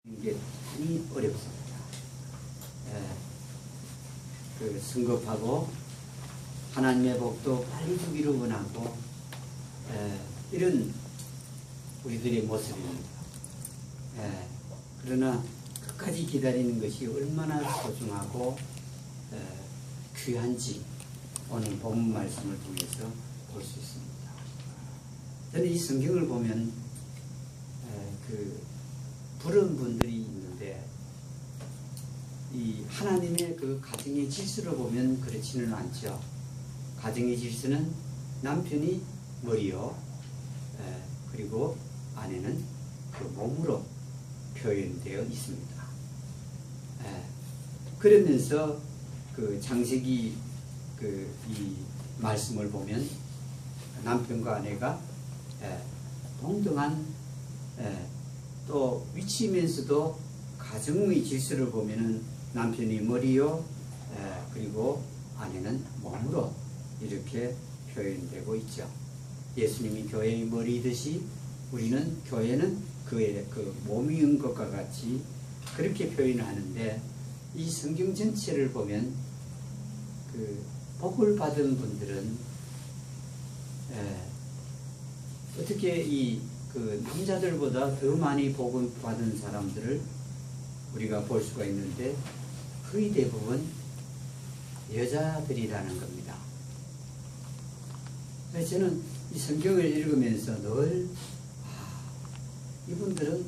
이게 많이 어렵습니다. 성급하고 하나님의 복도 빨리 주기를 원하고 이런 우리들의 모습입니다. 그러나 끝까지 기다리는 것이 얼마나 소중하고 귀한지 오늘 본문 말씀을 통해서 볼 수 있습니다. 저는 이 성경을 보면 부른 분들이 있는데 이 하나님의 그 가정의 질서를 보면 그렇지는 않죠. 가정의 질서는 남편이 머리요, 그리고 아내는 그 몸으로 표현되어 있습니다. 그러면서 그 창세기 이 말씀을 보면 남편과 아내가 동등한 또 위치면서도 가정의 질서를 보면은 남편이 머리요, 그리고 아내는 몸으로 이렇게 표현되고 있죠. 예수님이 교회의 머리이듯이 우리는 교회는 그의 그 몸인 것과 같이 그렇게 표현을 하는데, 이 성경 전체를 보면 그 복을 받은 분들은 어떻게 이 그 남자들보다 더 많이 복을 받은 사람들을 우리가 볼 수가 있는데 거의 대부분 여자들이라는 겁니다. 그래서 저는 이 성경을 읽으면서 늘 이분들은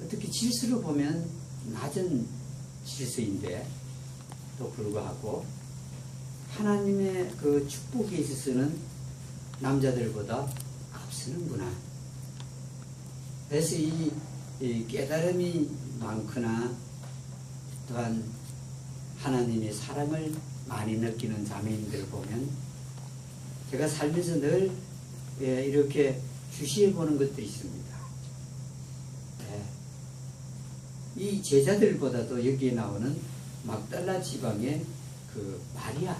어떻게 질서로 보면 낮은 질서인데 또 불구하고 하나님의 그 축복에 있어서는 남자들보다 앞서는구나. 그래서 이 깨달음이 많거나 또한 하나님의 사랑을 많이 느끼는 자매님들을 보면 제가 살면서 늘 이렇게 주시해 보는 것들이 있습니다. 이 제자들보다도 여기에 나오는 막달라 지방의 그 마리아,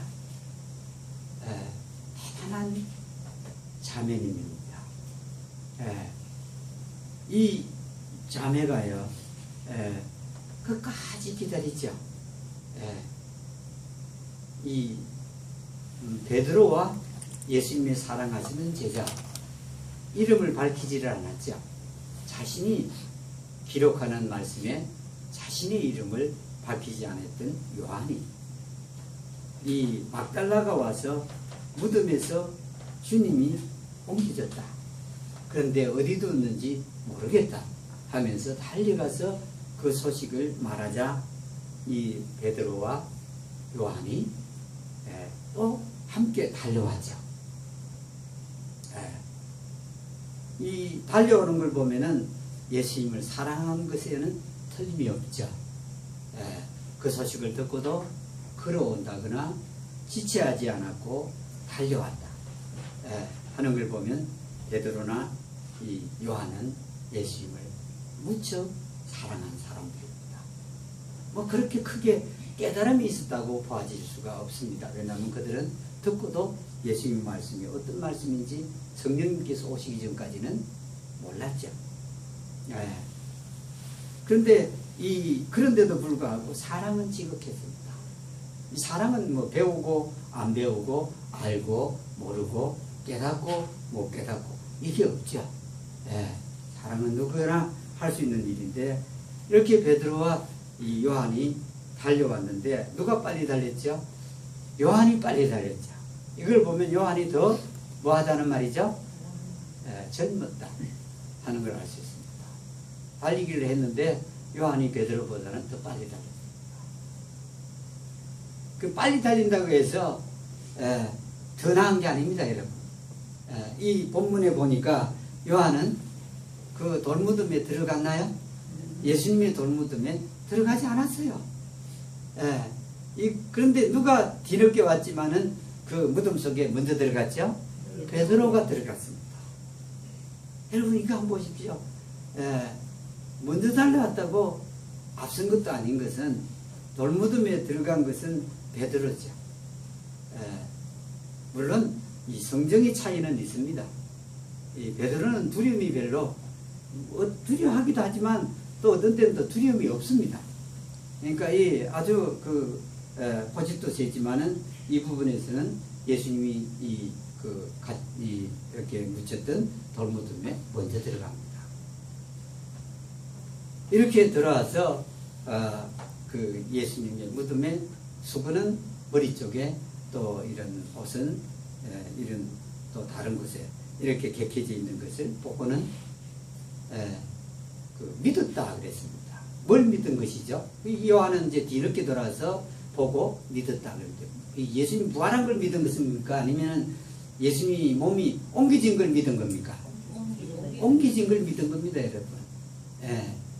대단한 자매님입니다. 이 자매가요, 끝까지 기다리죠. 이 베드로와 예수님의 사랑하시는 제자 이름을 밝히지를 않았죠. 자신이 기록하는 말씀에 자신의 이름을 밝히지 않았던 요한이, 이 막달라가 와서 무덤에서 주님이 옮겨졌다, 그런데 어디 뒀는지 모르겠다 하면서 달려가서 그 소식을 말하자 이 베드로와 요한이 또 함께 달려왔죠. 이 달려오는 걸 보면은 예수님을 사랑한 것에는 틀림이 없죠. 그 소식을 듣고도 걸어온다거나 지체하지 않았고 달려왔다 하는 걸 보면 베드로나 이 요한은 예수님을 무척 사랑한 사람들입니다. 뭐 그렇게 크게 깨달음이 있었다고 보아질 수가 없습니다. 왜냐하면 그들은 듣고도 예수님 말씀이 어떤 말씀인지 성령님께서 오시기 전까지는 몰랐죠. 그런데 그런데도 불구하고 사랑은 지극했습니다. 이 사랑은 뭐 배우고 안 배우고 알고 모르고 깨닫고 못 깨닫고 이게 없죠. 사랑은 누구나 할 수 있는 일인데, 이렇게 베드로와 이 요한이 달려왔는데 누가 빨리 달렸죠? 요한이 빨리 달렸죠. 이걸 보면 요한이 더 뭐하다는 말이죠? 젊었다 하는 걸 알 수 있습니다. 달리기를 했는데 요한이 베드로보다는 더 빨리 달렸습니다. 그 빨리 달린다고 해서 더 나은 게 아닙니다, 여러분. 이 본문에 보니까 요한은 그 돌무덤에 들어갔나요? 예수님의 돌무덤에 들어가지 않았어요. 그런데 누가 뒤늦게 왔지만은 그 무덤 속에 먼저 들어갔죠? 베드로가 들어갔습니다. 여러분 이거 한번 보십시오. 먼저 달려왔다고 앞선 것도 아닌 것은, 돌무덤에 들어간 것은 베드로죠. 물론 이 성정의 차이는 있습니다. 이 베드로는 두려움이 별로 두려워하기도 하지만 또 어떤 때는 또 두려움이 없습니다. 그러니까 이 아주 고집도 세지만은 이 부분에서는 예수님이 이렇게 묻혔던 돌무덤에 먼저 들어갑니다. 이렇게 들어와서 그 예수님의 무덤에 수건은 머리 쪽에 또 이런 옷은 이런 또 다른 곳에 이렇게 객해져 있는 것을 보고는 믿었다 그랬습니다. 뭘 믿은 것이죠? 요한은 이제 뒤늦게 돌아서 보고 믿었다 그랬죠. 예수님 부활한 걸 믿은 것입니까? 아니면 예수님이 몸이 옮겨진 걸 믿은 겁니까? 옮겨진 걸 믿은 겁니다, 여러분.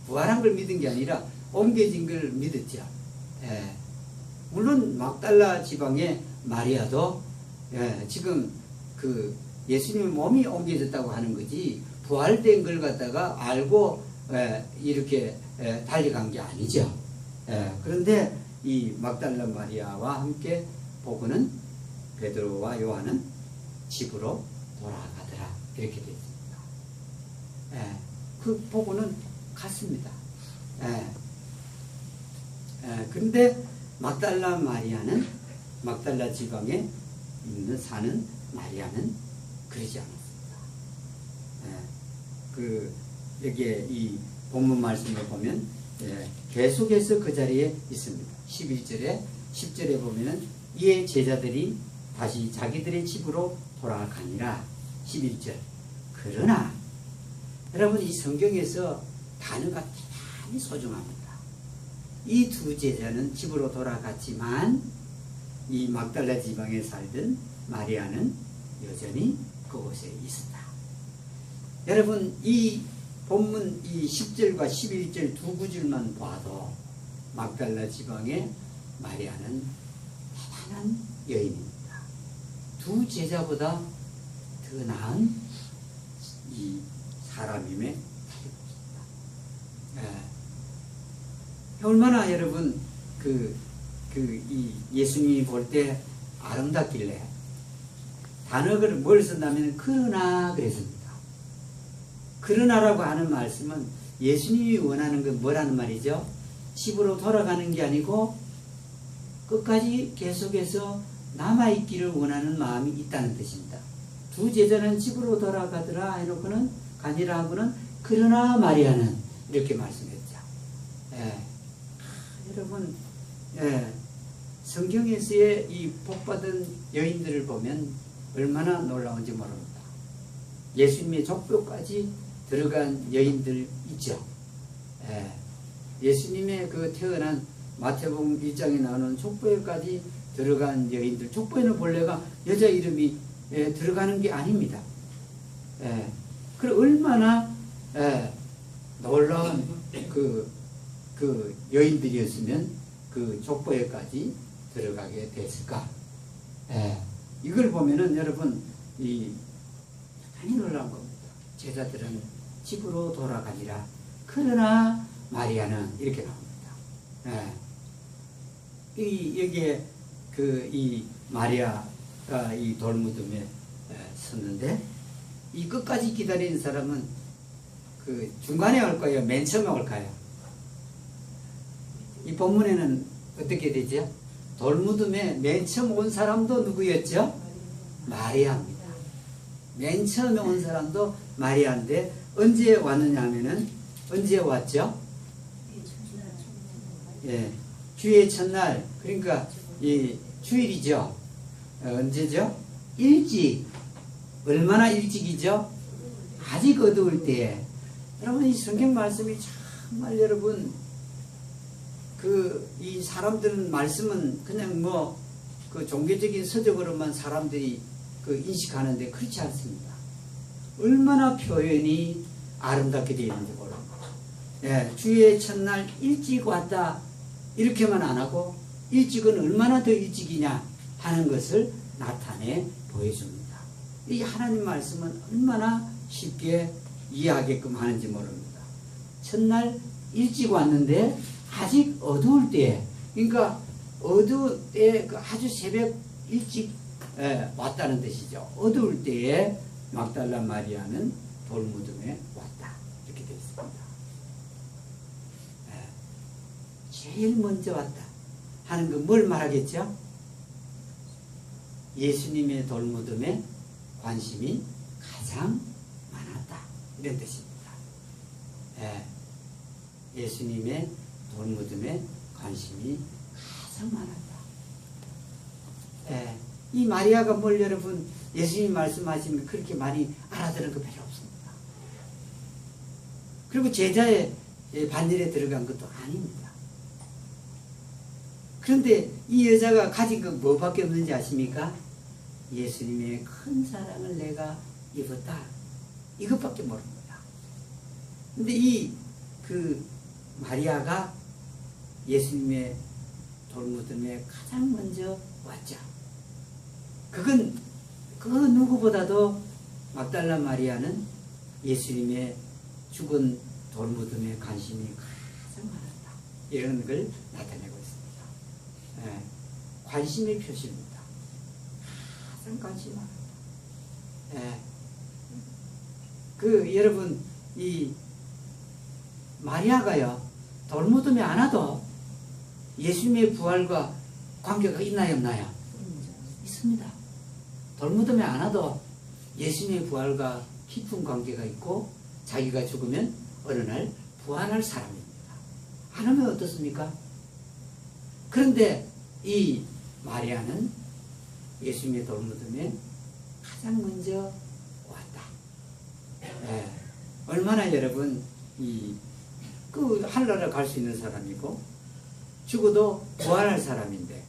부활한 걸 믿은 게 아니라 옮겨진 걸 믿었죠. 물론 막달라 지방의 마리아도 지금 그 예수님 몸이 옮겨졌다고 하는 거지 부활된 걸 갖다가 알고 이렇게 달려간 게 아니죠. 그런데 이 막달라 마리아와 함께 보고는 베드로와 요한은 집으로 돌아가더라 이렇게 되어 있습니다. 그 보고는 갔습니다. 그런데 막달라 마리아는 막달라 지방에 사는 마리아는 그러지 않았습니다. 여기에 이 본문 말씀을 보면 계속해서 그 자리에 있습니다. 11절에 10절에 보면은 이에 제자들이 다시 자기들의 집으로 돌아가니라. 11절. 그러나 여러분 이 성경에서 단어가 대단히 소중합니다. 이 두 제자는 집으로 돌아갔지만 이 막달라 지방에 살던 마리아는 여전히 그곳에 있었다. 여러분 이 본문 이 10절과 11절 두 구절만 봐도 막달라 지방의 마리아는 대단한 여인입니다. 두 제자보다 더 나은 이 사람임에 얼마나 여러분 이 예수님이 볼 때 아름답길래 단어를 뭘 쓴다면 그러나 그랬습니다. 그러나라고 하는 말씀은 예수님이 원하는 건 뭐라는 말이죠? 집으로 돌아가는 게 아니고 끝까지 계속해서 남아있기를 원하는 마음이 있다는 뜻입니다. 두 제자는 집으로 돌아가더라 해놓고는 가니라 하고는 그러나 마리아는 이렇게 말씀했죠. 여러분 성경에서의 이 복받은 여인들을 보면 얼마나 놀라운지 모릅니다. 예수님의 족보까지 들어간 여인들 있죠. 예수님의 그 태어난 마태복음 1장에 나오는 족보에까지 들어간 여인들, 족보에는 본래가 여자 이름이 들어가는 게 아닙니다. 그럼 얼마나 놀라운 그 여인들이었으면 그 족보에까지 들어가게 됐을까? 이걸 보면은 여러분 대단히 놀라운 겁니다. 제자들은 집으로 돌아가니라. 그러나 마리아는 이렇게 나옵니다. 여기에 이 마리아가 이 돌무덤에 섰는데 이 끝까지 기다리는 사람은 그 중간에 올까요? 맨 처음에 올까요? 이 본문에는 어떻게 되죠? 돌무덤에 맨 처음 온 사람도 누구였죠? 마리아입니다. 맨 처음에 온 사람도 마리아인데 언제 왔느냐 하면은 언제 왔죠? 주의 첫날, 그러니까 이 주일이죠. 언제죠? 일찍. 얼마나 일찍이죠? 아직 어두울 때에. 여러분 이 성경 말씀이 정말 여러분 이 사람들은 말씀은 그냥 그 종교적인 서적으로만 사람들이 인식하는데 그렇지 않습니다. 얼마나 표현이 아름답게 되어 있는지 모릅니다. 주의 첫날 일찍 왔다 이렇게만 안 하고 일찍은 얼마나 더 일찍이냐 하는 것을 나타내 보여줍니다. 이 하나님 말씀은 얼마나 쉽게 이해하게끔 하는지 모릅니다. 첫날 일찍 왔는데 아직 어두울 때에, 그러니까 어두울 때에 아주 새벽 일찍 왔다는 뜻이죠. 어두울 때에 막달라 마리아는 돌무덤에 왔다 이렇게 제일 먼저 왔다 하는 거 뭘 말하겠죠? 예수님의 돌무덤에 관심이 가장 많았다 이런 뜻입니다. 예, 예수님의 돌무덤에 관심이 가장 많았다. 예, 이 마리아가 뭘 여러분 예수님이 말씀하신 거 그렇게 많이 알아들은 거 별로 없습니다. 그리고 제자의 반일에 들어간 것도 아닙니다. 그런데 이 여자가 가진 거 뭐밖에 없는지 아십니까? 예수님의 큰 사랑을 내가 입었다. 이것밖에 모릅니다. 근데 그 마리아가 예수님의 돌무덤에 가장 먼저 왔죠. 그건 그 누구보다도 막달라 마리아는 예수님의 죽은 돌무덤에 관심이 가장 많았다. 이런 걸 나타내고 있습니다. 예, 관심의 표시입니다. 가장 관심이 많았다. 예, 여러분 이 마리아가요 돌무덤에 안 와도 예수님의 부활과 관계가 있나요 없나요? 있습니다. 돌무덤에 안 와도 예수님의 부활과 깊은 관계가 있고 자기가 죽으면 어느 날 부활할 사람입니다. 안 하면 어떻습니까? 그런데 이 마리아는 예수님의 돌무덤에 가장 먼저 왔다. 예, 얼마나 여러분 하늘나라 갈 수 있는 사람이고 죽어도 부활할 사람인데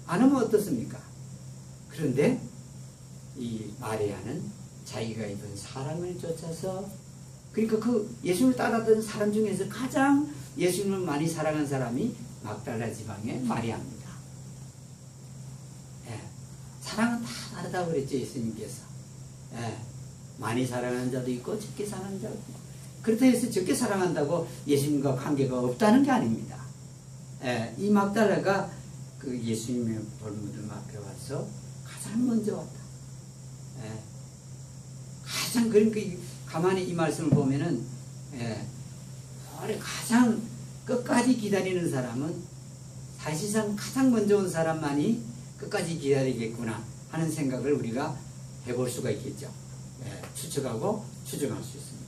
안 하면 어떻습니까? 그런데 이 마리아는 자기가 입은 사랑을 쫓아서 그러니까 그 예수님을 따랐던 사람 중에서 가장 예수님을 많이 사랑한 사람이 막달라 지방의 마리아입니다. 예, 사랑은 다 다르다고 그랬죠 예수님께서. 예, 많이 사랑하는 자도 있고 적게 사랑하는 자도 있고 그렇다고 해서 적게 사랑한다고 예수님과 관계가 없다는 게 아닙니다. 예, 이 막달라가 그 예수님의 돌무덤 앞에 와서 가장 먼저 왔다. 예, 가장 그러니까 가만히 이 말씀을 보면은 가장 끝까지 기다리는 사람은 사실상 가장 먼저 온 사람만이 끝까지 기다리겠구나 하는 생각을 우리가 해볼 수가 있겠죠. 추측하고 추정할 수 있습니다.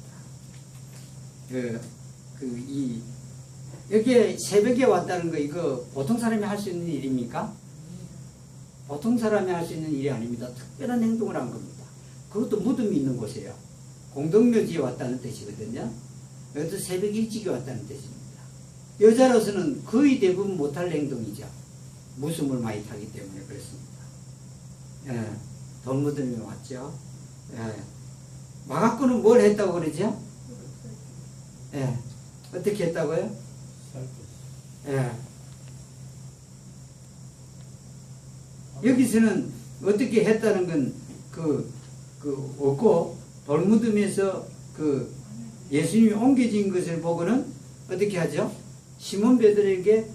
여기에 새벽에 왔다는 거 이거 보통 사람이 할 수 있는 일입니까? 보통 사람이 할 수 있는 일이 아닙니다. 특별한 행동을 한 겁니다. 그것도 무덤이 있는 곳이에요. 공동묘지에 왔다는 뜻이거든요. 여기도 새벽 일찍이 왔다는 뜻입니다. 여자로서는 거의 대부분 못할 행동이죠. 무숨을 많이 타기 때문에 그렇습니다. 예, 돌무덤에 왔죠. 예, 마가꾼은 뭘 했다고 그러죠? 예, 어떻게 했다고요? 예. 여기서는 어떻게 했다는 건 없고 돌무덤에서 예수님이 옮겨진 것을 보고는 어떻게 하죠? 시몬 베드로에게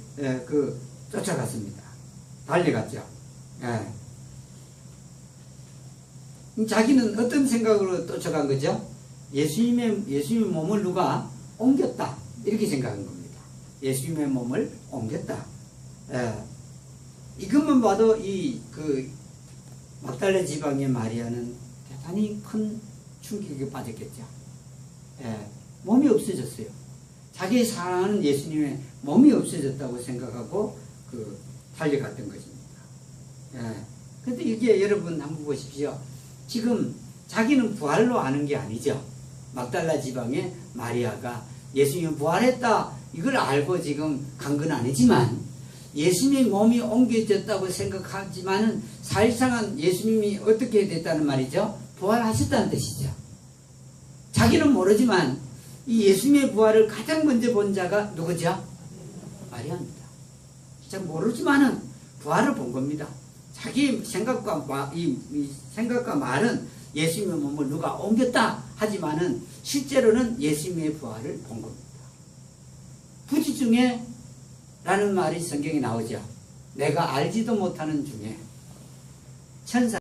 쫓아갔습니다. 달려갔죠. 예. 자기는 어떤 생각으로 쫓아간 거죠? 예수님의 몸을 누가 옮겼다 이렇게 생각한 겁니다. 예수님의 몸을 옮겼다. 예. 이것만 봐도 막달라 지방의 마리아는 대단히 큰 충격에 빠졌겠죠. 예. 몸이 없어졌어요. 자기 사랑하는 예수님의 몸이 없어졌다고 생각하고 달려갔던 것입니다. 예. 근데 이게 여러분 한번 보십시오. 지금 자기는 부활로 아는 게 아니죠. 막달라 지방의 마리아가 예수님이 부활했다 이걸 알고 지금 간 건 아니지만 예수님의 몸이 옮겨졌다고 생각하지만은 사실상은 예수님이 어떻게 됐다는 말이죠? 부활하셨다는 뜻이죠. 자기는 모르지만 이 예수님의 부활을 가장 먼저 본 자가 누구죠? 마리아입니다. 잘 모르지만은 부활을 본 겁니다. 자기 생각과 생각과 말은 예수님의 몸을 누가 옮겼다 하지만은 실제로는 예수님의 부활을 본 겁니다. 부지 중에 라는 말이 성경에 나오죠. 내가 알지도 못하는 중에 천사